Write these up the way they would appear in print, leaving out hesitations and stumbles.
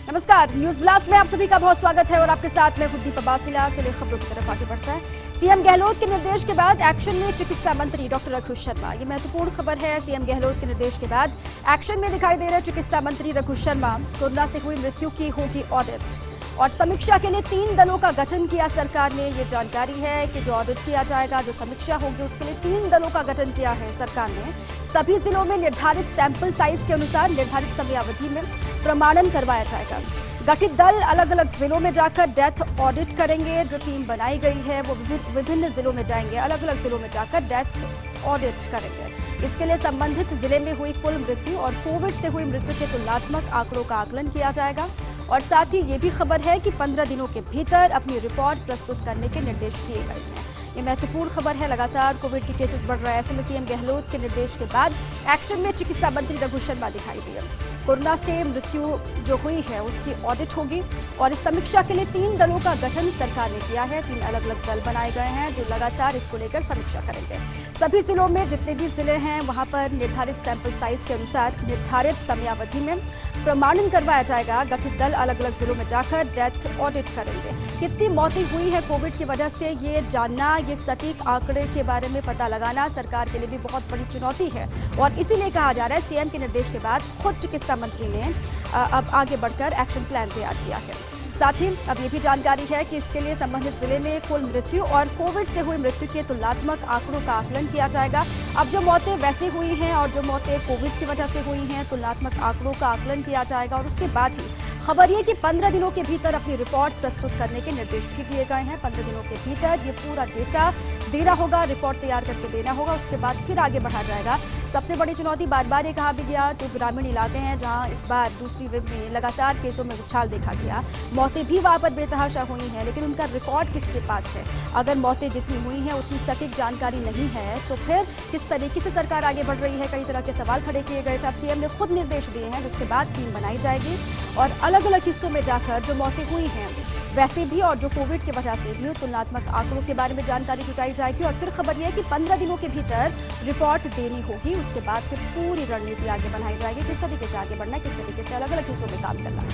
नमस्कार, news blast में आप सभी का बहुत स्वागत है और आपके साथ मैं दीपा बाफिला। चलिए खबरों की तरफ आगे बढ़ता है। सीएम गहलोत के निर्देश के बाद एक्शन में चिकित्सा मंत्री डॉक्टर रघु शर्मा। ये महत्वपूर्ण खबर है। सीएम गहलोत के निर्देश के बाद एक्शन में दिखाई दे रहे चिकित्सा मंत्री रघु शर्मा। कोरोना से हुई मृत्यु की होगी ऑडिट और समीक्षा के लिए 3 दलों का गठन किया सरकार ने। ये जानकारी है कि जो ऑडिट किया जाएगा, जो समीक्षा होगी, उसके लिए 3 दलों का गठन किया है सरकार ने। सभी जिलों में निर्धारित सैंपल साइज के अनुसार निर्धारित समयावधि में प्रमाणन करवाया जाएगा। गठित दल अलग अलग जिलों में जाकर डेथ ऑडिट करेंगे। जो टीम बनाई गई है वो विभिन्न जिलों में जाएंगे, अलग अलग जिलों में जाकर डेथ ऑडिट करेंगे। इसके लिए संबंधित जिले में हुई कुल मृत्यु और कोविड से हुई मृत्यु के तुलनात्मक आंकड़ों का आकलन किया जाएगा। और साथ ही ये भी खबर है कि 15 दिनों के भीतर अपनी रिपोर्ट प्रस्तुत करने के निर्देश दिए गए हैं। ये महत्वपूर्ण खबर है। लगातार कोविड के केसेस बढ़ रहे हैं। ऐसे में सीएम गहलोत के निर्देश के बाद एक्शन में चिकित्सा मंत्री रघु शर्मा दिखाई दिए। कोरोना से मृत्यु जो हुई है उसकी ऑडिट होगी और इस समीक्षा के लिए 3 दलों का गठन सरकार ने किया है। 3 अलग अलग दल बनाए गए हैं जो लगातार इसको लेकर समीक्षा करेंगे। सभी जिलों में जितने भी जिले हैं वहां पर निर्धारित सैंपल साइज के अनुसार निर्धारित समयावधि में प्रमाणन करवाया जाएगा। गठित दल अलग अलग जिलों में जाकर डेथ ऑडिट करेंगे। कितनी मौतें हुई है कोविड की वजह से, ये जानना, ये सटीक आंकड़े के बारे में पता लगाना सरकार के लिए भी बहुत बड़ी चुनौती है। और इसीलिए कहा जा रहा है सीएम के निर्देश के बाद खुद चिकित्सा मंत्री ने अब आगे बढ़कर एक्शन प्लान तैयार किया है। साथ ही अब ये भी जानकारी है कि इसके लिए संबंधित जिले में कुल मृत्यु और कोविड से हुई मृत्यु के तुलनात्मक आंकड़ों का आकलन किया जाएगा। अब जो मौतें वैसे हुई हैं और जो मौतें कोविड की वजह से हुई हैं, तुलनात्मक आंकड़ों का आकलन किया जाएगा। और उसके बाद ही खबर ये कि 15 दिनों के भीतर अपनी रिपोर्ट प्रस्तुत करने के निर्देश भी दिए गए हैं। 15 दिनों के भीतर ये पूरा डेटा देना होगा, रिपोर्ट तैयार करके देना होगा। उसके बाद फिर आगे बढ़ा जाएगा। सबसे बड़ी चुनौती बार बार ये कहा भी गया, जो ग्रामीण इलाके हैं जहां इस बार दूसरी वेव में लगातार केसों में उछाल देखा गया, मौतें भी वहां पर बेतहाशा हुई हैं, लेकिन उनका रिकॉर्ड किसके पास है? अगर मौतें जितनी हुई हैं उतनी सटीक जानकारी नहीं है तो फिर किस तरीके से सरकार आगे बढ़ रही है? कई तरह के सवाल खड़े किए गए थे। अब सीएम ने खुद निर्देश दिए हैं जिसके बाद टीम बनाई जाएगी और अलग अलग हिस्सों में जाकर जो मौतें हुई हैं वैसे भी और जो कोविड की वजह से भी तुलनात्मक आंकड़ों के बारे में जानकारी जुटाई जाएगी। और फिर खबर यह है कि 15 दिनों के भीतर रिपोर्ट देनी होगी। उसके बाद फिर पूरी रणनीति आगे बनाई जाएगी, किस तरीके से आगे बढ़ना है, किस तरीके से अलग अलग हिस्सों में काम करना है।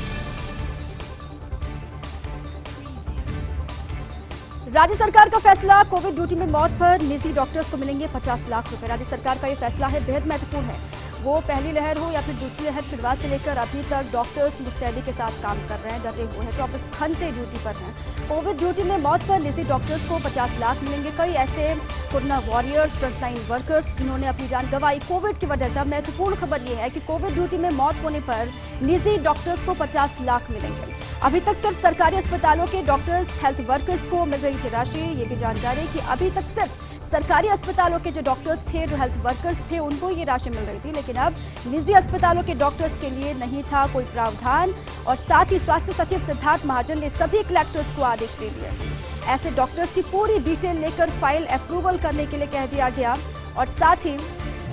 राज्य सरकार का फैसला, कोविड ड्यूटी में मौत पर निजी डॉक्टर्स को मिलेंगे 50 लाख रुपए। राज्य सरकार का ये फैसला है, बेहद महत्वपूर्ण है। वो पहली लहर हो या फिर दूसरी लहर, शुरुआत से लेकर अभी तक डॉक्टर्स मुस्तैदी के साथ काम कर रहे हैं, डटे हुए हैं, 24 घंटे ड्यूटी पर हैं। कोविड ड्यूटी में मौत पर निजी डॉक्टर्स को 50 लाख मिलेंगे। कई ऐसे कोरोना वॉरियर्स, फ्रंटलाइन वर्कर्स जिन्होंने अपनी जान गंवाई कोविड की वजह से। महत्वपूर्ण खबर यह है कि कोविड ड्यूटी में मौत होने पर निजी डॉक्टर्स को 50 लाख मिलेंगे। अभी तक सिर्फ सरकारी अस्पतालों के डॉक्टर्स, हेल्थ वर्कर्स को मिल रही थी राशि। ये भी जानकारी कि अभी तक सिर्फ सरकारी अस्पतालों के जो डॉक्टर्स थे, जो हेल्थ वर्कर्स थे, उनको ये राशि मिल रही थी, लेकिन अब निजी अस्पतालों के डॉक्टर्स के लिए नहीं था कोई प्रावधान। और साथ ही स्वास्थ्य सचिव सिद्धार्थ महाजन ने सभी कलेक्टर्स को आदेश दे दिए। ऐसे डॉक्टर्स की पूरी डिटेल लेकर फाइल अप्रूवल करने के लिए कह दिया गया। और साथ ही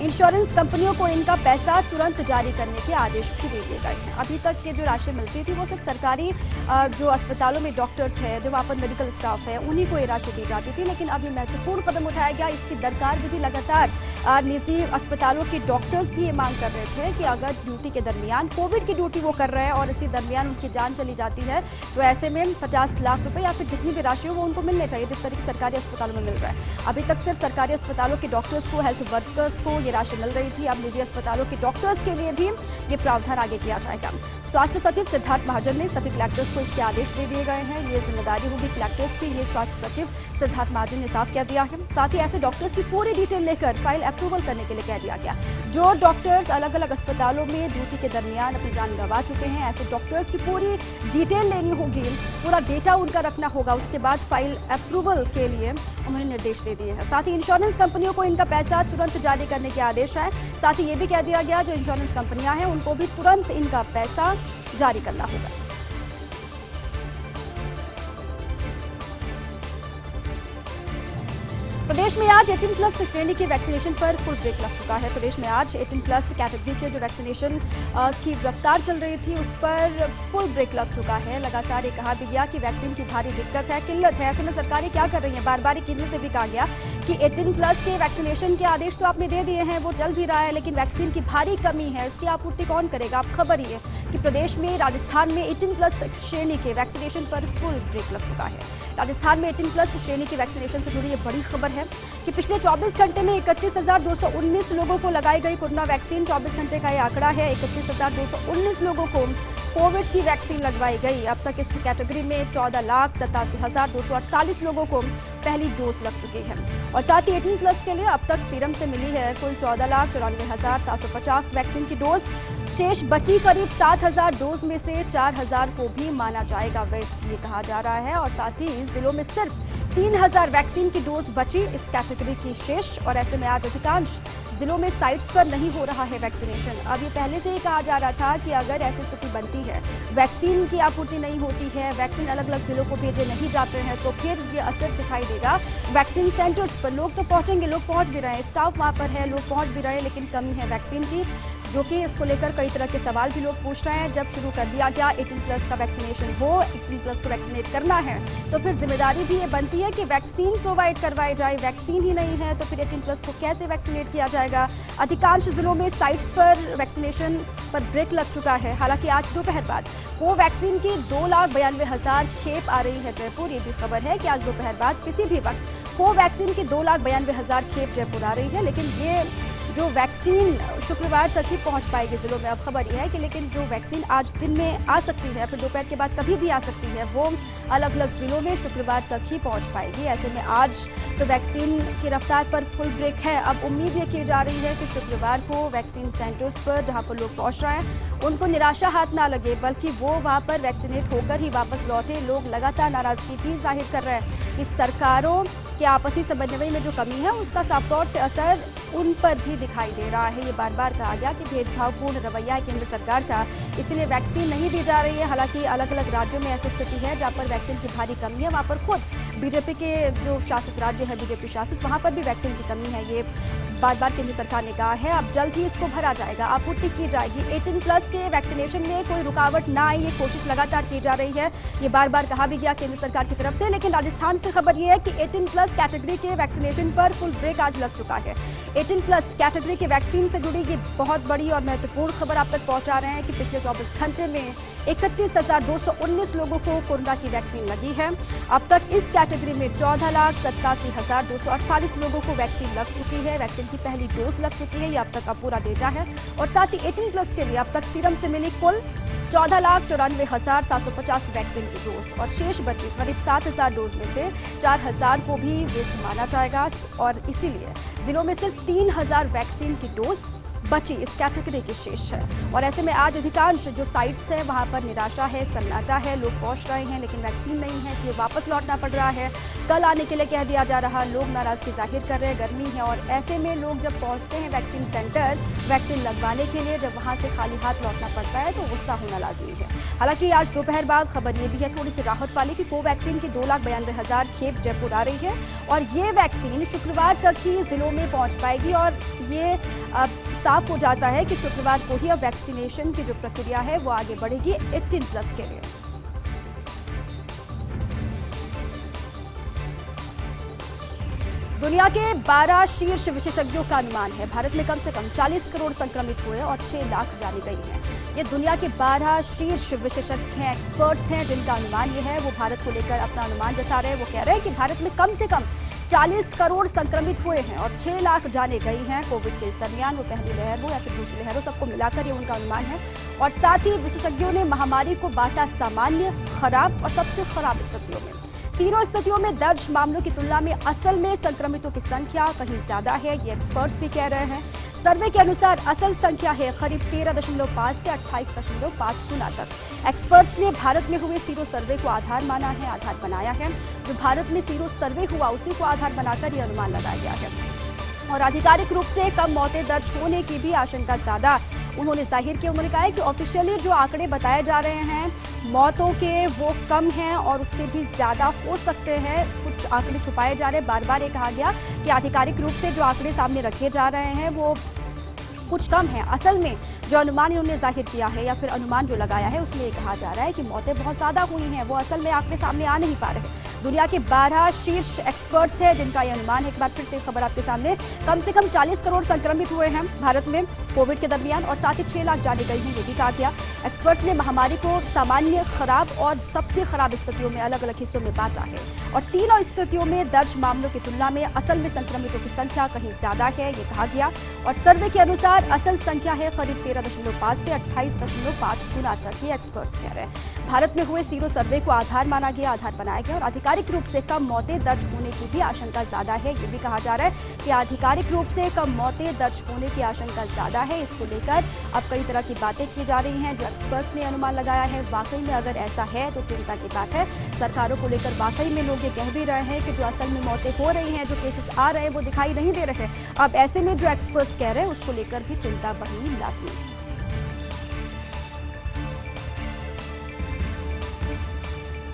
इंश्योरेंस कंपनियों को इनका पैसा तुरंत जारी करने के आदेश भी दे दिए गए हैं। अभी तक ये जो राशि मिलती थी वो सिर्फ सरकारी जो अस्पतालों में डॉक्टर्स हैं, जो वहाँ पर मेडिकल स्टाफ है, उन्हीं को ये राशि दी जाती थी। लेकिन अब ये महत्वपूर्ण कदम उठाया गया। इसकी दरकार भी लगातार निजी अस्पतालों के डॉक्टर्स भी ये मांग कर रहे थे कि अगर ड्यूटी के दरमियान कोविड की ड्यूटी वो कर रहे हैं और इसी दरमियान उनकी जान चली जाती है तो ऐसे में 50 लाख रुपए या फिर जितनी भी राशि हो वो उनको मिलने चाहिए, जिस तरीके सरकारी अस्पतालों में मिल रहा है। अभी तक सिर्फ सरकारी अस्पतालों के डॉक्टर्स को, हेल्थ वर्कर्स को ये राशि मिल रही थी। अब निजी अस्पतालों के डॉक्टर्स के लिए भी ये प्रावधान आगे किया जाएगा। स्वास्थ्य सचिव सिद्धार्थ महाजन ने सभी कलेक्टर्स को इसके आदेश दे दिए गए हैं। ये जिम्मेदारी होगी कलेक्टर्स की, ये स्वास्थ्य सचिव सिद्धार्थ महाजन ने साफ कह दिया है। साथ ही ऐसे डॉक्टर्स की पूरी डिटेल लेकर फाइल अप्रूवल करने के लिए कह दिया गया। जो डॉक्टर्स अलग अलग अस्पतालों में ड्यूटी के दरमियान अपनी जान गंवा चुके हैं, ऐसे डॉक्टर्स की पूरी डिटेल लेनी होगी, पूरा डेटा उनका रखना होगा। उसके बाद फाइल अप्रूवल के लिए उन्होंने निर्देश दे दिए हैं। साथ ही इंश्योरेंस कंपनियों को इनका पैसा तुरंत जारी करने के आदेश है। साथ ही ये भी कह दिया गया जो इंश्योरेंस कंपनियां हैं उनको भी तुरंत इनका पैसा जारी करना होगा। प्रदेश में आज 18+ श्रेणी की वैक्सीनेशन पर फुल ब्रेक लग चुका है। प्रदेश में आज 18+ कैटेगरी के जो वैक्सीनेशन की रफ्तार चल रही थी उस पर फुल ब्रेक लग चुका है। लगातार ये कहा भी गया कि वैक्सीन की भारी दिक्कत है, किल्लत है। ऐसे में सरकारें क्या कर रही हैं? बार बार केंद्र से भी कहा गया कि 18 प्लस के वैक्सीनेशन के आदेश तो आपने दे दिए हैं, वो चल भी रहा है, लेकिन वैक्सीन की भारी कमी है, इसकी आपूर्ति कौन करेगा। आप खबर ही है कि प्रदेश में राजस्थान में 18 प्लस श्रेणी के वैक्सीनेशन पर फुल ब्रेक लग चुका है। राजस्थान में 18 प्लस श्रेणी की वैक्सीनेशन से जुड़ी ये बड़ी खबर है कि पिछले 24 घंटे में 31,219 लोगों को लगाई गई कोरोना वैक्सीन। 24 घंटे का ये आंकड़ा है। 31,219 लोगों को कोविड की वैक्सीन लगवाई गई। अब तक इस कैटेगरी में 14,87,248 लोगों को पहली डोज लग चुकी है। और साथ ही 18 प्लस के लिए अब तक सीरम से मिली है कुल 14,94,750 वैक्सीन की डोज। शेष बची करीब 7,000 डोज में से 4,000 को भी माना जाएगा वेस्ट, ये कहा जा रहा है। और साथ ही जिलों में सिर्फ 3,000 वैक्सीन की डोज बची इस कैटेगरी की शेष। और ऐसे में आज अधिकांश जिलों में साइट्स पर नहीं हो रहा है वैक्सीनेशन। अब ये पहले से ही कहा जा रहा था कि अगर ऐसी स्थिति बनती है, वैक्सीन की आपूर्ति नहीं होती है, वैक्सीन अलग अलग जिलों को भेजे नहीं जाते हैं, तो फिर ये असर दिखाई देगा वैक्सीन सेंटर्स पर। लोग तो पहुंचेंगे, लोग पहुंच भी रहे हैं, स्टाफ वहां पर है, लोग पहुंच भी रहे हैं, लेकिन कमी है वैक्सीन की, जो कि इसको लेकर कई तरह के सवाल भी लोग पूछ रहे हैं। जब शुरू कर दिया गया 18 प्लस का वैक्सीनेशन हो, 18 प्लस को वैक्सीनेट करना है, तो फिर जिम्मेदारी भी ये बनती है कि वैक्सीन प्रोवाइड करवाई जाए। वैक्सीन ही नहीं है तो फिर 18 प्लस को कैसे वैक्सीनेट किया जाएगा। अधिकांश जिलों में साइट्स पर वैक्सीनेशन पर ब्रेक लग चुका है। हालांकि आज दोपहर बाद कोवैक्सीन की 2,92,000 खेप आ रही है जयपुर। ये भी खबर है कि आज दोपहर बाद किसी भी वक्त कोवैक्सीन की 2,92,000 खेप जयपुर आ रही है। लेकिन ये जो वैक्सीन शुक्रवार तक ही पहुंच पाएगी जिलों में। अब खबर यह है कि लेकिन जो वैक्सीन आज दिन में आ सकती है, फिर दोपहर के बाद कभी भी आ सकती है, वो अलग अलग जिलों में शुक्रवार तक ही पहुंच पाएगी। ऐसे में आज तो वैक्सीन की रफ्तार पर फुल ब्रेक है। अब उम्मीद ये की जा रही है कि शुक्रवार को वैक्सीन सेंटर्स पर जहां पर लोग पहुंच रहे हैं, उनको निराशा हाथ ना लगे, बल्कि वो वहां पर वैक्सीनेट होकर ही वापस लौटे। लोग लगातार नाराजगी भी जाहिर कर रहे हैं कि सरकारों के आपसी समन्वय में जो कमी है, उसका साफ तौर से असर उन पर भी दिखाई दे रहा है। ये बार बार कहा गया कि भेदभावपूर्ण रवैया है केंद्र सरकार का, इसलिए वैक्सीन नहीं दी जा रही है। हालांकि अलग अलग राज्यों में ऐसी स्थिति है जहां पर वैक्सीन की भारी कमी है। वहां पर खुद बीजेपी के जो शासित राज्य है, बीजेपी शासित, वहां पर भी वैक्सीन की कमी है। ये बार बार केंद्र सरकार ने कहा है अब जल्द ही इसको भरा जाएगा, आपूर्ति की जाएगी। 18 प्लस के वैक्सीनेशन में कोई रुकावट ना आए, ये कोशिश लगातार की जा रही है। ये बार बार कहा भी गया केंद्र सरकार की तरफ से। लेकिन राजस्थान से खबर ये है कि 18 प्लस कैटेगरी के वैक्सीनेशन पर फुल ब्रेक आज लग चुका है। 18 प्लस कैटेगरी के वैक्सीन से जुड़ी ये बहुत बड़ी और महत्वपूर्ण खबर आप तक पहुंचा रहे हैं कि पिछले 24 घंटे में 31,219 लोगों को कोरोना की वैक्सीन लगी है। अब तक इस कैटेगरी में 14,87,248 लोगों को वैक्सीन लग चुकी है। वैक्सीन की पहली डोज लग चुकी है, ये अब तक का पूरा डेटा है। और साथ ही 18 प्लस के लिए अब तक सीरम से मिली कुल 14,94,750 वैक्सीन की डोज। और शेष बची करीब 7,000 डोज में से 4,000 को भी वेस्ट माना जाएगा। और इसीलिए जिलों में सिर्फ 3,000 वैक्सीन की डोज बची इस कैटेगरी की शेष है। और ऐसे में आज अधिकांश जो साइट्स हैं वहां पर निराशा है, सन्नाटा है, लोग पहुंच रहे हैं लेकिन वैक्सीन नहीं है, इसलिए वापस लौटना पड़ रहा है। कल आने के लिए कह दिया जा रहा, लोग नाराजगी जाहिर कर रहे हैं, गर्मी है। और ऐसे में लोग जब पहुंचते हैं वैक्सीन सेंटर वैक्सीन लगवाने के लिए, जब वहां से खाली हाथ लौटना पड़ता है तो गुस्सा होना लाजमी है। हालांकि आज दोपहर बाद खबर ये भी है थोड़ी सी राहत वाली कि कोवैक्सीन की 2,92,000 खेप जयपुर आ रही है और ये वैक्सीन शुक्रवार तक ही जिलों में पहुंच पाएगी। और ये साफ हो जाता है कि शुक्रवार को ही अब वैक्सीनेशन की जो प्रक्रिया है वो आगे बढ़ेगी 18 प्लस के लिए। दुनिया के 12 शीर्ष विशेषज्ञों का अनुमान है भारत में कम से कम 40 करोड़ संक्रमित हुए और 6 लाख जाने गई हैं। ये दुनिया के 12 शीर्ष विशेषज्ञ हैं, एक्सपर्ट्स हैं, जिनका अनुमान ये है। वो भारत को लेकर अपना अनुमान जता रहे हैं। वो कह रहे हैं कि भारत में कम से कम 40 करोड़ संक्रमित हुए हैं और 6 लाख जाने गई हैं कोविड के इस दरमियान। वो पहली लहर हो या फिर दूसरी लहर हो, सबको मिलाकर ये उनका अनुमान है। और साथ ही विशेषज्ञों ने महामारी को बांटा सामान्य, खराब और सबसे खराब स्थितियों में। तीनों स्थितियों में दर्ज मामलों की तुलना में असल में संक्रमितों की संख्या कहीं ज्यादा है, ये एक्सपर्ट्स भी कह रहे हैं। सर्वे के अनुसार असल संख्या है करीब 13.5 से 28.5 गुना तक। एक्सपर्ट्स ने भारत में हुए सीरो सर्वे को आधार माना है, आधार बनाया है। जो भारत में सीरो सर्वे हुआ उसी को आधार बनाकर यह अनुमान लगाया गया है। और आधिकारिक रूप से कम मौतें दर्ज होने की भी आशंका ज्यादा उन्होंने जाहिर किया। उन्होंने कहा है कि ऑफिशियली जो आंकड़े बताए जा रहे हैं मौतों के वो कम हैं और उससे भी ज्यादा हो सकते हैं। कुछ आंकड़े छुपाए जा रहे हैं। बार बार ये कहा गया कि आधिकारिक रूप से जो आंकड़े सामने रखे जा रहे हैं वो कुछ कम है। असल में जो अनुमान इन्होंने जाहिर किया है या फिर अनुमान जो लगाया है उसमें ये कहा जा रहा है कि मौतें बहुत ज्यादा हुई हैं। वो असल में आंकड़े सामने आ नहीं पा रहे। दुनिया के 12 शीर्ष एक्सपर्ट्स हैं जिनका यह अनुमान है। एक बार फिर से खबर आपके सामने, कम से कम 40 करोड़ संक्रमित हुए हैं भारत में कोविड के दरमियान और साथ ही 6 लाख जाने गई हैं, ये भी कहा गया। एक्सपर्ट्स ने महामारी को सामान्य, खराब और सबसे खराब स्थितियों में अलग अलग हिस्सों में बांटा है और तीनों स्थितियों में दर्ज मामलों की तुलना में असल में संक्रमितों की संख्या कहीं ज्यादा है, ये कहा गया। और सर्वे के अनुसार असल संख्या है करीब 13.5 से 28.5 गुना तक, ये एक्सपर्ट्स कह रहे हैं। भारत में हुए सीरो सर्वे को आधार बनाया गया और आधिकारिक रूप से कम मौतें दर्ज होने की भी आशंका ज्यादा है, ये भी कहा जा रहा है कि आधिकारिक रूप से कम मौतें दर्ज होने की आशंका ज्यादा है। इसको लेकर अब कई तरह की बातें की जा रही हैं। जो एक्सपर्ट्स ने अनुमान लगाया है, वाकई में अगर ऐसा है तो चिंता की बात है। सरकारों को लेकर वाकई में लोग ये कह भी रहे हैं कि जो असल में मौतें हो रही हैं, जो केसेस आ रहे हैं, वो दिखाई नहीं दे रहे। अब ऐसे में जो एक्सपर्ट्स कह रहे हैं उसको लेकर भी चिंता बढ़नी लाजमी है।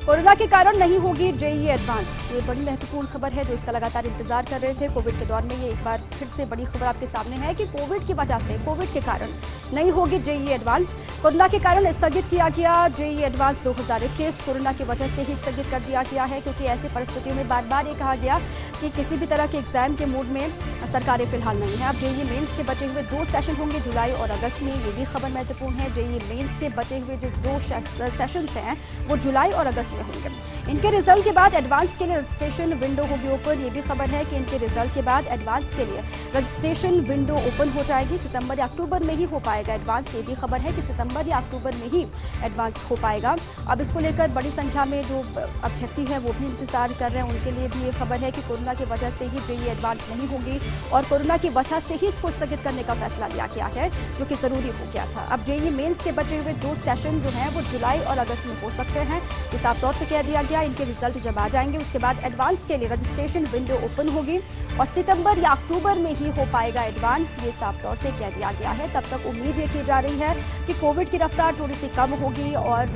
कोरोना के कारण नहीं होगी जेईई एडवांस्ड, ये बड़ी महत्वपूर्ण खबर है जो इसका लगातार इंतजार कर रहे थे। कोविड के दौर में ये एक बार फिर से बड़ी खबर आपके सामने है कि कोविड की वजह से, कोविड के कारण नहीं होगी जेईई एडवांस। कोरोना के कारण स्थगित किया गया जेईई एडवांस 2021 कोरोना की वजह से ही स्थगित कर दिया गया है, क्योंकि ऐसी परिस्थितियों में बार बार ये कहा गया कि किसी भी तरह के एग्जाम के मूड में सरकारें फिलहाल नहीं है। अब जेईई मेंस के बचे हुए 2 सेशन होंगे जुलाई और अगस्त में, ये भी खबर महत्वपूर्ण है। जेईई मेंस के बचे हुए जो 2 सेशंस हैं वो जुलाई और अगस्त में होंगे। इनके रिजल्ट के बाद एडवांस के लिए रजिस्ट्रेशन विंडो होगी ओपन, ये भी खबर है कि इनके रिजल्ट के बाद एडवांस के लिए रजिस्ट्रेशन विंडो ओपन हो जाएगी। सितंबर या अक्टूबर में ही हो पाएगा एडवांस, ये भी खबर है कि सितंबर या अक्टूबर में ही एडवांस हो पाएगा। अब इसको लेकर बड़ी संख्या में जो अभ्यर्थी है वो भी इंतजार कर रहे हैं, उनके लिए भी ये खबर है कि कोरोना की वजह से ही जेईई एडवांस नहीं होगी और कोरोना की वजह से ही इसको स्थगित करने का फैसला लिया गया है, जो कि जरूरी हो गया था। अब जेईई मेंस के बचे हुए 2 सेशन जो हैं वो जुलाई और अगस्त में हो सकते हैं, ये साफ तौर से कह दिया गया। इनके रिजल्ट जब आ जाएंगे उसके बाद एडवांस के लिए रजिस्ट्रेशन विंडो ओपन होगी और सितंबर या अक्टूबर में ही हो पाएगा एडवांस, ये साफ तौर से कह दिया गया है। तब तक उम्मीद ये की जा रही है कि कोविड की रफ्तार थोड़ी सी कम होगी और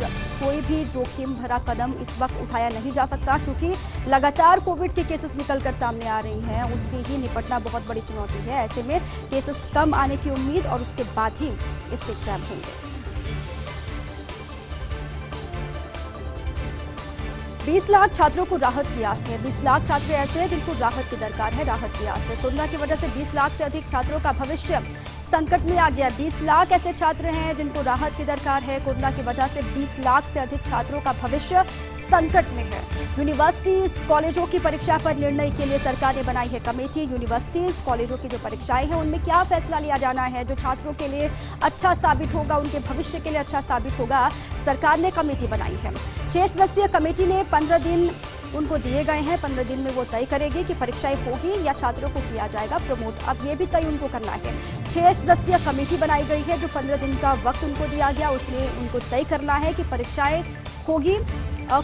कोई भी जोखिम भरा कदम इस वक्त उठाया नहीं जा सकता, क्योंकि लगातार कोविड के केसेस निकलकर सामने आ रही हैं, उससे ही निपटना बहुत बड़ी चुनौती है। ऐसे में केसेस कम आने की उम्मीद और उसके बाद ही इसके एग्जाम होंगे। 20 लाख छात्रों को राहत की आस है। 20 लाख छात्र ऐसे हैं जिनको राहत की दरकार है, राहत की आस है। कोरोना की वजह से 20 लाख से अधिक छात्रों का भविष्य संकट में आ गया। 20 लाख ऐसे छात्र हैं जिनको राहत की दरकार है। कोरोना की वजह से 20 लाख से अधिक छात्रों का भविष्य संकट में है। यूनिवर्सिटीज, कॉलेजों की परीक्षा पर निर्णय के लिए सरकार ने बनाई है कमेटी। यूनिवर्सिटीज, कॉलेजों की जो परीक्षाएं हैं उनमें क्या फैसला लिया जाना है जो छात्रों के लिए अच्छा साबित होगा, उनके भविष्य के लिए अच्छा साबित होगा, सरकार ने कमेटी बनाई है। 6 सदस्यीय कमेटी ने 15 दिन उनको दिए गए हैं। 15 दिन में वो तय करेगी कि परीक्षाएं होगी या छात्रों को किया जाएगा प्रमोट। अब ये भी तय उनको करना है। 6 सदस्यीय कमेटी बनाई गई है, जो 15 दिन का वक्त उनको दिया गया, उसमें उनको तय करना है कि परीक्षाएं होगी,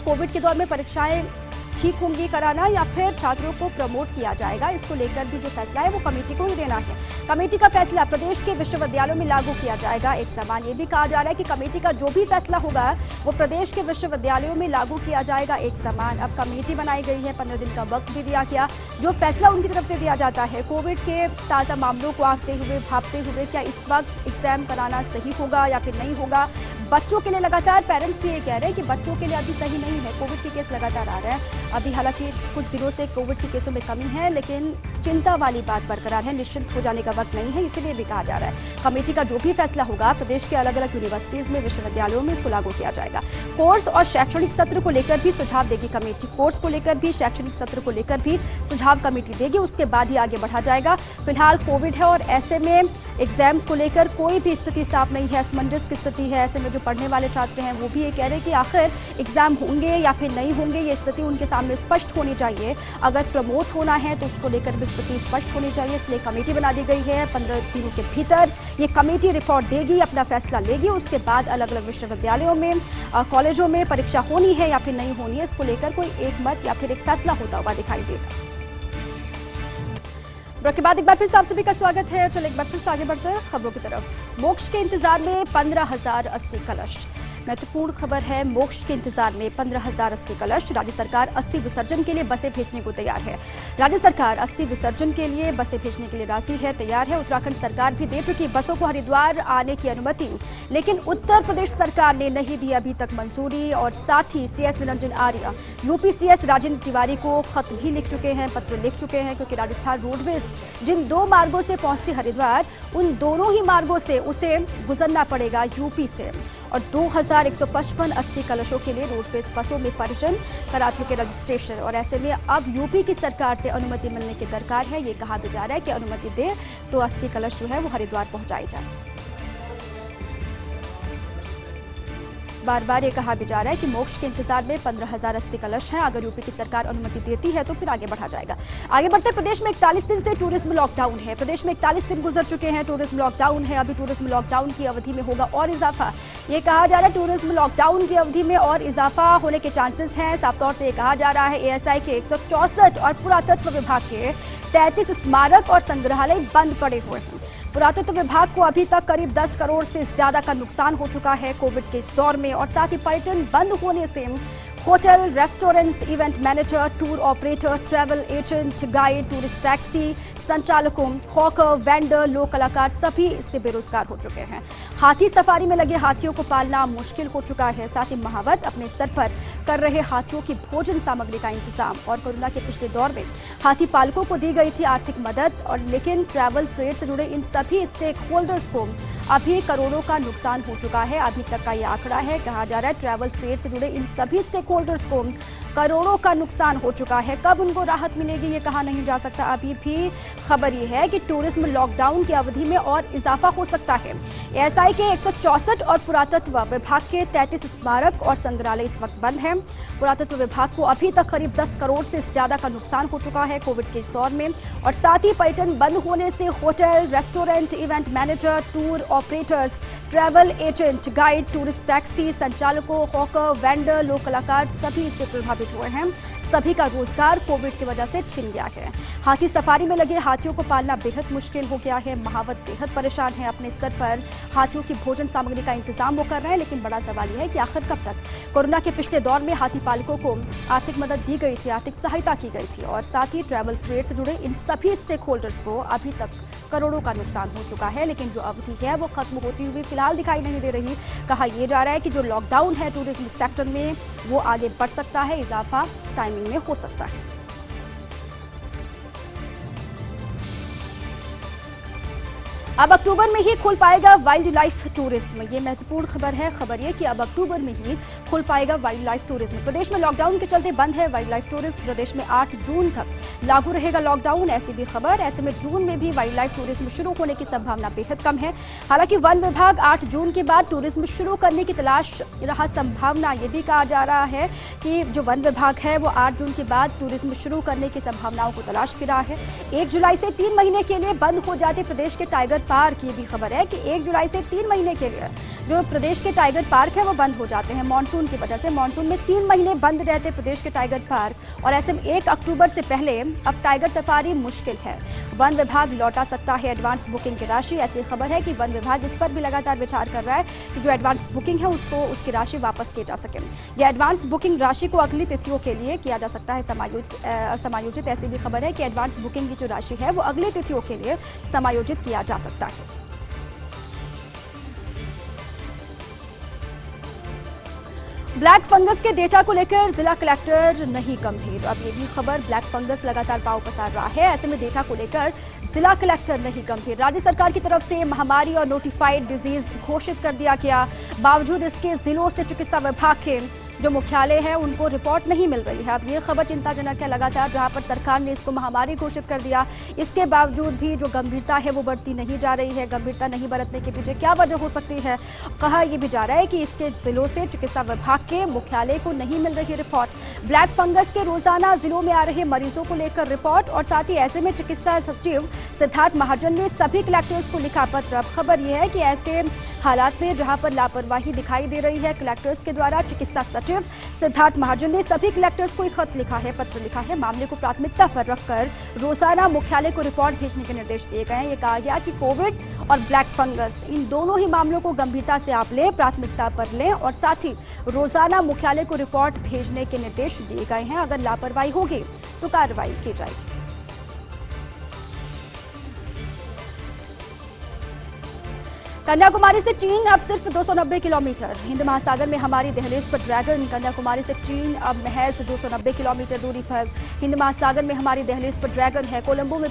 कोविड के दौर में परीक्षाएं ठीक होंगी कराना या फिर छात्रों को प्रमोट किया जाएगा। इसको लेकर भी जो फैसला है वो कमेटी को ही देना है। कमेटी का फैसला प्रदेश के विश्वविद्यालयों में लागू किया जाएगा। एक सवाल ये भी कहा जा रहा है कि कमेटी का जो भी फैसला होगा वो प्रदेश के विश्वविद्यालयों में लागू किया जाएगा एक समान। अब कमेटी बनाई गई है, 15 दिन का वक्त भी दिया गया। जो फैसला उनकी तरफ से दिया जाता है, कोविड के ताज़ा मामलों को आंकते हुए, भापते हुए, क्या इस वक्त एग्जाम कराना सही होगा या फिर नहीं होगा। बच्चों के लिए लगातार पेरेंट्स भी ये कह रहे हैं कि बच्चों के लिए अभी सही नहीं है, कोविड के केस लगातार आ रहे हैं। अभी हालांकि कुछ दिनों से कोविड के केसों में कमी है, लेकिन चिंता वाली बात बरकरार है, निश्चिंत हो जाने का वक्त नहीं है, इसीलिए भी कहा जा रहा है कमेटी का जो भी फैसला होगा प्रदेश के अलग अलग यूनिवर्सिटीज में, विश्वविद्यालयों में इसको लागू किया जाएगा। कोर्स और शैक्षणिक सत्र को लेकर भी सुझाव देगी कमेटी। कोर्स को लेकर भी, शैक्षणिक सत्र को लेकर भी सुझाव कमेटी देगी, उसके बाद ही आगे बढ़ा जाएगा। फिलहाल कोविड है और ऐसे में एग्जाम्स को लेकर कोई भी स्थिति साफ नहीं है, असमंजस की स्थिति है। ऐसे में जो पढ़ने वाले छात्र हैं वो भी ये कह रहे हैं कि आखिर एग्जाम होंगे या फिर नहीं होंगे, ये स्थिति उनके सामने स्पष्ट होनी चाहिए। अगर प्रमोट होना है तो उसको लेकर भी स्थिति स्पष्ट होनी चाहिए, इसलिए कमेटी बना दी गई है। 15 दिनों के भीतर ये कमेटी रिपोर्ट देगी, अपना फैसला लेगी, उसके बाद अलग अलग विश्वविद्यालयों में, कॉलेजों में परीक्षा होनी है या फिर नहीं होनी है, इसको लेकर कोई एक मत या फिर एक फैसला होता हुआ दिखाई देगा। ब्रेक के बाद एक बार फिर से आप सभी का स्वागत है। चलो एक बार फिर से आगे बढ़ते हैं खबरों की तरफ। मोक्ष के इंतजार में 15,000 अस्थि कलश। महत्वपूर्ण खबर है, मोक्ष के इंतजार में 15,000 अस्थि कलश। राज्य सरकार अस्थि विसर्जन के लिए बसें भेजने को तैयार है। राज्य सरकार अस्थि विसर्जन के लिए बसें भेजने के लिए राजी है, तैयार है। उत्तराखंड सरकार भी दे चुकी बसों को हरिद्वार आने की अनुमति, लेकिन उत्तर प्रदेश सरकार ने नहीं दी अभी तक मंजूरी। और साथ ही CS Niranjan Arya UP CS Rajendra Tiwari को खत भी लिख चुके हैं, पत्र लिख चुके हैं, क्योंकि राजस्थान रोडवेज जिन 2 मार्गों से पहुंचती हरिद्वार, उन दोनों ही मार्गों से उसे गुजरना पड़ेगा यूपी से। और 2155 अस्थि कलशों के लिए रोडवेज बसों में परिजन करा चुके रजिस्ट्रेशन। और ऐसे में अब यूपी की सरकार से अनुमति मिलने की दरकार है। ये कहा भी जा रहा है कि अनुमति दे तो अस्थि कलश जो है वो हरिद्वार पहुंचाई जाए। बार बार ये कहा भी जा रहा है कि मोक्ष के इंतजार में 15,000 अस्थि कलश हैं। अगर यूपी की सरकार अनुमति देती है तो फिर आगे बढ़ा जाएगा। आगे बढ़ते प्रदेश में 41 दिन से टूरिज्म लॉकडाउन है। प्रदेश में 41 दिन गुजर चुके हैं, टूरिज्म लॉकडाउन है। अभी टूरिज्म लॉकडाउन की अवधि में होगा और इजाफा। ये कहा जा रहा है टूरिज्म लॉकडाउन की अवधि में और इजाफा होने के चांसेस हैं। साफ तौर से ये कहा जा रहा है एएसआई के 164 और पुरातत्व विभाग के 33 स्मारक और संग्रहालय बंद पड़े हुए हैं। पुरातत्व विभाग को अभी तक करीब 10 करोड़ से ज्यादा का नुकसान हो चुका है कोविड के इस दौर में। और साथ ही पर्यटन बंद होने से hotel, restaurants, event manager, tour operator, travel agent, guide, tourist taxi संचालकों, हॉकर, वेंडर, लोक कलाकार सभी इससे बेरोजगार हो चुके हैं। हाथी सफारी में लगे हाथियों को पालना मुश्किल हो चुका है। साथ ही महावत अपने स्तर पर कर रहे हाथियों की भोजन सामग्री का इंतजाम। और कोरोना के पिछले दौर में हाथी पालकों को दी गई थी आर्थिक मदद, और लेकिन ट्रैवल ट्रेड से जुड़े इन सभी स्टेक होल्डर्स को अभी करोड़ों का नुकसान हो चुका है। अभी तक का ये आंकड़ा है, कहा जा रहा है ट्रैवल ट्रेड से जुड़े इन सभी स्टेक होल्डर्स को करोड़ों का नुकसान हो चुका है। कब उनको राहत मिलेगी ये कहा नहीं जा सकता। अभी भी खबर ये है कि टूरिज्म लॉकडाउन की अवधि में और इजाफा हो सकता है। एएसआई के 164 और पुरातत्व विभाग के 33 स्मारक और संग्रहालय इस वक्त बंद हैं। पुरातत्व विभाग को अभी तक करीब 10 करोड़ से ज्यादा का नुकसान हो चुका है कोविड के इस दौर में। और साथ ही पर्यटन बंद होने से hotel, restaurant, event manager, tour operators, travel agent, guide, tourist taxi संचालकों, हॉकर, वेंडर, लोक कलाकार सभी इससे प्रभावित हुए हैं। सभी का रोजगार कोविड की वजह से छिन गया है। हाथी सफारी में लगे हाथियों को पालना बेहद मुश्किल हो गया है। महावत बेहद परेशान है। अपने स्तर पर हाथियों की भोजन सामग्री का इंतजाम वो कर रहे हैं, लेकिन बड़ा सवाल यह है कि आखिर कब तक। कोरोना के पिछले दौर में हाथी पालकों को आर्थिक मदद दी गई थी, आर्थिक सहायता की गई थी। और साथ ही ट्रैवल ट्रेड से जुड़े इन सभी स्टेक होल्डर्स को अभी तक करोड़ों का नुकसान हो चुका है। लेकिन जो अवधि है वो खत्म होती हुई फिलहाल दिखाई नहीं दे रही। कहा यह जा रहा है कि जो लॉकडाउन है टूरिज्म सेक्टर में वो आगे बढ़ सकता है, इजाफा टाइमिंग में हो सकता है। अब अक्टूबर में ही खुल पाएगा वाइल्ड लाइफ टूरिज्म। ये महत्वपूर्ण खबर है। खबर ये कि अब अक्टूबर में ही खुल पाएगा वाइल्ड लाइफ टूरिज्म। प्रदेश में लॉकडाउन के चलते बंद है वाइल्ड लाइफ टूरिज्म। प्रदेश में 8 जून तक लागू रहेगा लॉकडाउन, ऐसी भी खबर। ऐसे में जून में भी वाइल्ड लाइफ टूरिज्म शुरू होने की संभावना बेहद कम है। हालांकि वन विभाग 8 जून के बाद टूरिज्म शुरू करने की तलाश रहा संभावना। ये भी कहा जा रहा है कि जो वन विभाग है वो 8 जून के बाद टूरिज्म शुरू करने की संभावनाओं को तलाश भी रहा है। 1 जुलाई से 3 महीने के लिए बंद हो जाते प्रदेश के टाइगर पार्क। ये भी खबर है कि 1 जुलाई से 3 महीने के लिए जो प्रदेश के टाइगर पार्क है वो बंद हो जाते हैं मानसून की वजह से। मानसून में 3 महीने बंद रहते प्रदेश के टाइगर पार्क। और ऐसे में 1 अक्टूबर से पहले अब टाइगर सफारी मुश्किल है। वन विभाग लौटा सकता है एडवांस बुकिंग की राशि। ऐसी खबर है कि वन विभाग इस पर भी लगातार विचार कर रहा है कि जो एडवांस बुकिंग है उसको उसकी राशि वापस की जा सके। यह एडवांस बुकिंग राशि को अगली तिथियों के लिए किया जा सकता है समायोजित। ऐसी भी खबर है कि एडवांस बुकिंग की जो राशि है वो अगली तिथियों के लिए समायोजित किया जा सकता है। ब्लैक फंगस के डेटा को लेकर जिला कलेक्टर नहीं गंभीर। अब ये भी खबर, ब्लैक फंगस लगातार पांव पसार रहा है। ऐसे में डेटा को लेकर जिला कलेक्टर नहीं गंभीर। राज्य सरकार की तरफ से महामारी और नोटिफाइड डिजीज घोषित कर दिया गया, बावजूद इसके जिलों से चिकित्सा विभाग के जो मुख्यालय है उनको रिपोर्ट नहीं मिल रही है। अब ये खबर चिंताजनक है। लगातार जहां पर सरकार ने इसको महामारी घोषित कर दिया, इसके बावजूद भी जो गंभीरता है वो बढ़ती नहीं जा रही है। गंभीरता नहीं बरतने के पीछे क्या वजह हो सकती है? कहा यह भी जा रहा है कि इसके जिलों से चिकित्सा विभाग के मुख्यालय को नहीं मिल रही रिपोर्ट। ब्लैक फंगस के रोजाना जिलों में आ रहे मरीजों को लेकर रिपोर्ट। और साथ ही ऐसे में चिकित्सा सचिव सिद्धार्थ महाजन ने सभी कलेक्टर्स को लिखा पत्र। अब खबर यह है कि ऐसे हालात में जहां पर लापरवाही दिखाई दे रही है कलेक्टर्स के द्वारा। चिकित्सा सचिव सिद्धार्थ महाजन ने सभी कलेक्टर्स को एक खत लिखा है, पत्र लिखा है। मामले को प्राथमिकता पर रखकर रोजाना मुख्यालय को रिपोर्ट भेजने के निर्देश दिए गए हैं। ये कहा गया कि कोविड और ब्लैक फंगस, इन दोनों ही मामलों को गंभीरता से आप लें, प्राथमिकता पर लें और साथ ही रोजाना मुख्यालय को रिपोर्ट भेजने के निर्देश दिए गए हैं। अगर लापरवाही होगी तो कार्रवाई की जाएगी। कन्याकुमारी से चीन अब सिर्फ 290 किलोमीटर। हिंद महासागर में हमारी दहलीज पर ड्रैगन। कन्याकुमारी से चीन अब महज 290 किलोमीटर दूरी पर हिंद महासागर में हमारी दहलीज पर ड्रैगन है। कोलंबो में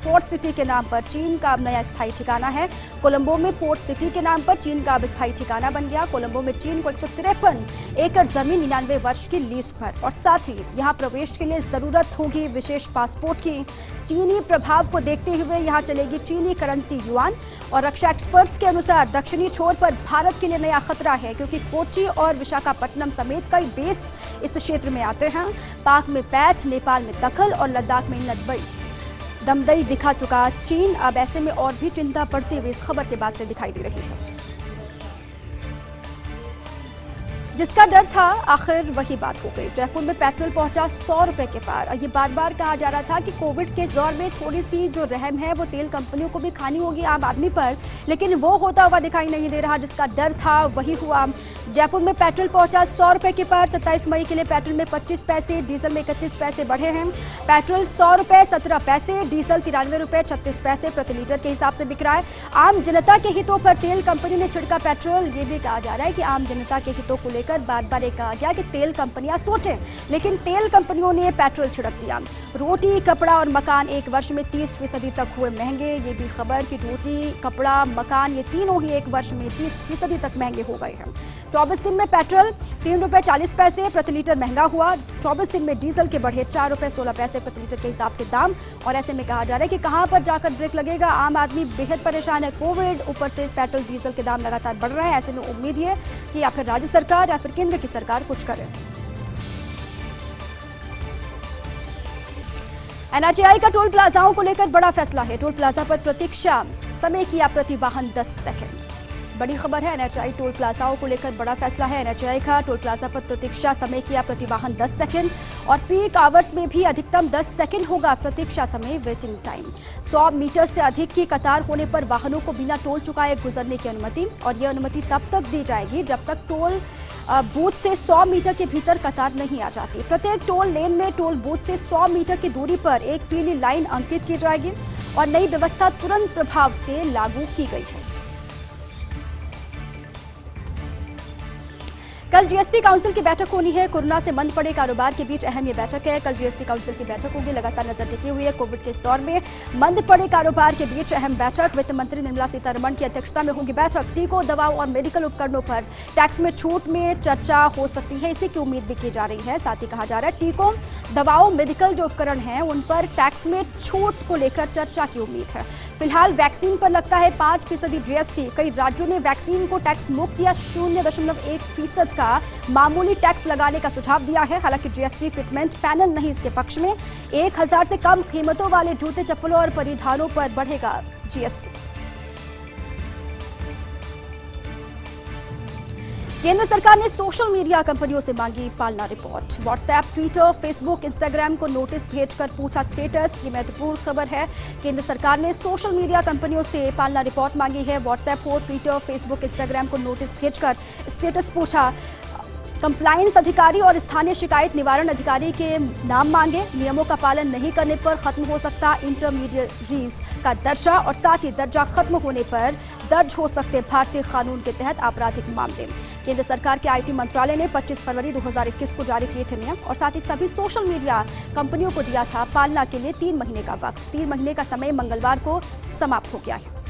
पोर्ट सिटी के नाम पर चीन का अब नया स्थायी ठिकाना है। कोलंबो में पोर्ट सिटी के नाम पर चीन का अब स्थायी ठिकाना बन गया। कोलंबो में चीन को 153 एकड़ जमीन 99 वर्ष की लीज पर और साथ ही यहां प्रवेश के लिए जरूरत होगी विशेष पासपोर्ट की। चीनी प्रभाव को देखते हुए यहां चलेगी चीनी करेंसी युआन। और रक्षा एक्सपर्ट्स के अनुसार दक्षिणी छोर पर भारत के लिए नया खतरा है, क्योंकि कोच्चि और विशाखापट्टनम समेत कई बेस इस क्षेत्र में आते हैं। पाक में पैठ, नेपाल में दखल और लद्दाख में नदबई दमदई दिखा चुका चीन अब ऐसे में और भी चिंता बढ़ती हुई इस खबर के बाद से दिखाई दे रही है। जिसका डर था आखिर वही बात हो गई। जयपुर में पेट्रोल पहुंचा 100 रुपए के पार। ये बार बार कहा जा रहा था कि कोविड के दौर में थोड़ी सी जो रहम है वो तेल कंपनियों को भी खानी होगी आम आदमी पर, लेकिन वो होता हुआ दिखाई नहीं दे रहा। जिसका डर था वही हुआ। जयपुर में पेट्रोल पहुंचा 100 रुपए के पार। 27 मई के लिए पेट्रोल में 25 पैसे, डीजल में 31 पैसे बढ़े हैं। पेट्रोल 100 रुपए 17 पैसे, डीजल 93 रुपए 36 पैसे प्रति लीटर के हिसाब से बिक रहा है। आम जनता के हितों पर तेल कंपनी ने छिड़का पेट्रोल। ये भी कहा जा रहा है कि आम जनता के हितों को लेकर बार बार कहा गया कि तेल कंपनियां सोचें, लेकिन तेल कंपनियों ने पेट्रोल छिड़क दिया। रोटी, कपड़ा और मकान एक वर्ष में 30% तक हुए महंगे। ये भी खबर कि रोटी, कपड़ा, मकान ये तीनों ही एक वर्ष में 30% तक महंगे हो गए हैं। 24 दिन में पेट्रोल 3 रुपए 40 पैसे प्रति लीटर महंगा हुआ। 24 दिन में डीजल के बढ़े 4 रुपए 16 पैसे प्रति लीटर के हिसाब से दाम। और ऐसे में कहा जा रहा है कि कहां पर जाकर ब्रेक लगेगा। आम आदमी बेहद परेशान है। कोविड ऊपर से पेट्रोल डीजल के दाम लगातार बढ़ रहे हैं। ऐसे में उम्मीद है कि या फिर राज्य सरकार या फिर केंद्र की सरकार कुछ करे। एनएचएआई का टोल प्लाजाओं को लेकर बड़ा फैसला है। टोल प्लाजा पर प्रतीक्षा समय किया प्रति वाहन 10 सेकंड। बड़ी खबर है। एनएचएआई टोल प्लाजाओं को लेकर बड़ा फैसला है। एनएचएआई का टोल प्लाजा पर प्रतीक्षा समय किया प्रति वाहन 10 सेकंड और पीक आवर्स में भी अधिकतम 10 सेकंड होगा प्रतीक्षा समय, वेटिंग टाइम। 100 मीटर से अधिक की कतार होने पर वाहनों को बिना टोल चुकाए गुजरने की अनुमति, और यह अनुमति तब तक दी जाएगी जब तक टोल बूथ से 100 मीटर के भीतर कतार नहीं आ जाती। प्रत्येक टोल लेन में टोल बूथ से 100 मीटर की दूरी पर एक पीली लाइन अंकित की जाएगी और नई व्यवस्था तुरंत प्रभाव से लागू की गई है। कल जीएसटी काउंसिल की बैठक होनी है। कोरोना से मंद पड़े कारोबार के बीच अहम ये बैठक है। कल जीएसटी काउंसिल की बैठक होगी। लगातार नजर टिकी हुई है कोविड के इस दौर में मंद पड़े कारोबार के बीच अहम बैठक। वित्त मंत्री निर्मला सीतारमण की अध्यक्षता में होगी बैठक। टीकों, दवाओं और मेडिकल उपकरणों पर टैक्स में छूट में चर्चा हो सकती है, इसी की उम्मीद भी की जा रही है। साथ ही कहा जा रहा है टीकों, दवाओं, मेडिकल जो उपकरण हैं उन पर टैक्स में छूट को लेकर चर्चा की उम्मीद है। फिलहाल वैक्सीन पर लगता है 5% जीएसटी। कई राज्यों ने वैक्सीन को टैक्स मुक्त या 0.1% का मामूली टैक्स लगाने का सुझाव दिया है। हालांकि जीएसटी फिटमेंट पैनल नहीं इसके पक्ष में। 1000 से कम कीमतों वाले जूते, चप्पलों और परिधानों पर बढ़ेगा जीएसटी। केंद्र सरकार ने सोशल मीडिया कंपनियों से मांगी पालना report. WhatsApp, Twitter, Facebook, Instagram को नोटिस भेजकर पूछा स्टेटस। ये महत्वपूर्ण खबर है। केंद्र सरकार ने सोशल मीडिया कंपनियों से पालना रिपोर्ट मांगी है। व्हाट्सएप को, ट्विटर, फेसबुक, इंस्टाग्राम को नोटिस भेजकर स्टेटस पूछा। कंप्लायंस अधिकारी और स्थानीय शिकायत निवारण अधिकारी के नाम मांगे। नियमों का पालन नहीं करने पर खत्म हो सकता इंटरमीडिएरीज का दर्जा और साथ ही दर्जा खत्म होने पर दर्ज हो सकते भारतीय कानून के तहत आपराधिक मामले। केंद्र सरकार के आईटी मंत्रालय ने 25 फरवरी 2021 को जारी किए थे नियम और साथ ही सभी सोशल मीडिया कंपनियों को दिया था पालना के लिए 3 महीने का वक्त। 3 महीने का समय मंगलवार को समाप्त हो गया है।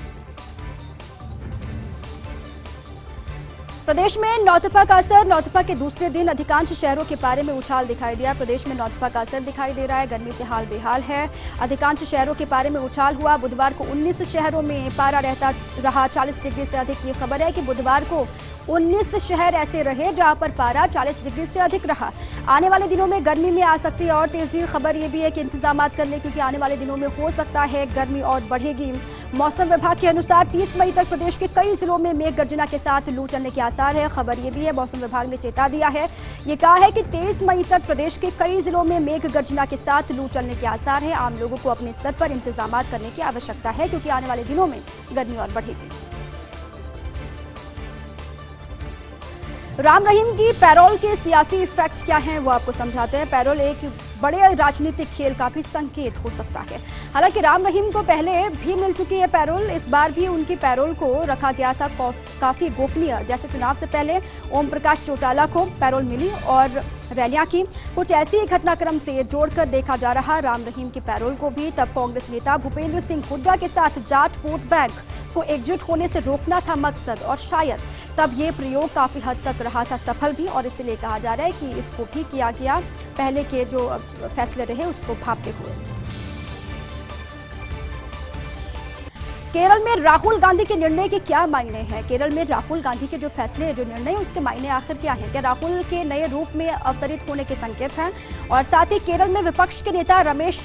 प्रदेश में नौतपा का असर। नौतपा के दूसरे दिन अधिकांश शहरों के पारे में उछाल दिखाई दिया। प्रदेश में नौतपा का असर दिखाई दे रहा है। गर्मी से हाल बेहाल है। अधिकांश शहरों के पारे में उछाल हुआ। बुधवार को 19 शहरों में पारा रहता रहा 40 डिग्री से अधिक। ये खबर है कि बुधवार को 19 शहर ऐसे रहे जहां पर पारा 40 डिग्री से अधिक रहा। आने वाले दिनों में गर्मी में आ सकती है और तेजी। खबर ये भी है कि इंतजाम कर लें, क्योंकि आने वाले दिनों में हो सकता है गर्मी और बढ़ेगी। मौसम विभाग के अनुसार 30 मई तक प्रदेश के कई जिलों में मेघ गर्जना के साथ लू चलने के आसार है। खबर ये भी है, मौसम विभाग ने चेता दिया है, ये कहा है कि 23 मई तक प्रदेश के कई जिलों में मेघ गर्जना के साथ लू चलने के आसार है। आम लोगों को अपने स्तर पर इंतजाम करने की आवश्यकता है, क्योंकि आने वाले दिनों में गर्मी और बढ़ेगी। राम रहीम की पैरोल के सियासी इफेक्ट क्या हैं, वो आपको समझाते हैं। पैरोल एक बड़े राजनीतिक खेल का भी संकेत हो सकता है। हालांकि राम रहीम को पहले भी मिल चुकी है पैरोल, इस बार भी उनकी पैरोल को रखा गया था काफी गोपनीय। जैसे चुनाव से पहले ओम प्रकाश चौटाला को पैरोल मिली और रैलियां की, कुछ ऐसी ही घटनाक्रम से जोड़कर देखा जा रहा राम रहीम की पैरोल को भी। तब कांग्रेस नेता भूपेंद्र सिंह हुड्डा के साथ जाट वोट बैंक को एकजुट होने से रोकना था मकसद, और शायद तब ये प्रयोग काफी हद तक रहा था सफल भी, और इसलिए कहा जा रहा है कि इसको भी किया गया पहले के जो फैसले रहे उसको भापते हुए। केरल में राहुल गांधी के निर्णय के क्या मायने हैं? केरल में राहुल गांधी के जो फैसले, जो निर्णय, उसके मायने आखिर क्या हैं? क्या राहुल के नए रूप में अवतरित होने के संकेत हैं? और साथ ही केरल में विपक्ष के नेता रमेश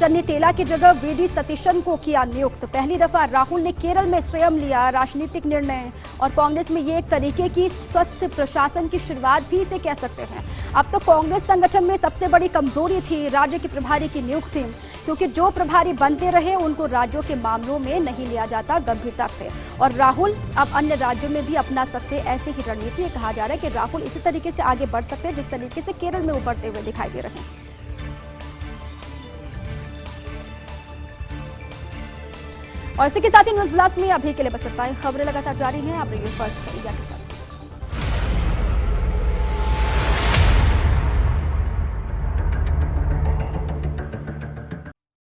चन्नीतेला की जगह वीडी सतीशन को किया नियुक्त। पहली दफा राहुल ने केरल में स्वयं लिया राजनीतिक निर्णय, और कांग्रेस में ये एक तरीके की स्वस्थ प्रशासन की शुरुआत भी इसे कह सकते हैं। अब तो कांग्रेस संगठन में सबसे बड़ी कमजोरी थी राज्य के प्रभारी की नियुक्ति, क्योंकि जो प्रभारी बनते रहे उनको राज्यों के मामलों में नहीं लिया जाता गंभीरता से, और राहुल अब अन्य राज्यों में भी अपना सकते ऐसी ही रणनीति। कहा जा रहा है कि राहुल इसी तरीके से आगे बढ़ सकते हैं जिस तरीके से केरल में उभरते हुए दिखाई दे रहे हैं। और इसी के साथ ही न्यूज ब्लास्ट में अभी के लिए बस इतना ही। खबरें लगातार जारी हैं, आप रहिए फर्स्ट इंडिया के साथ।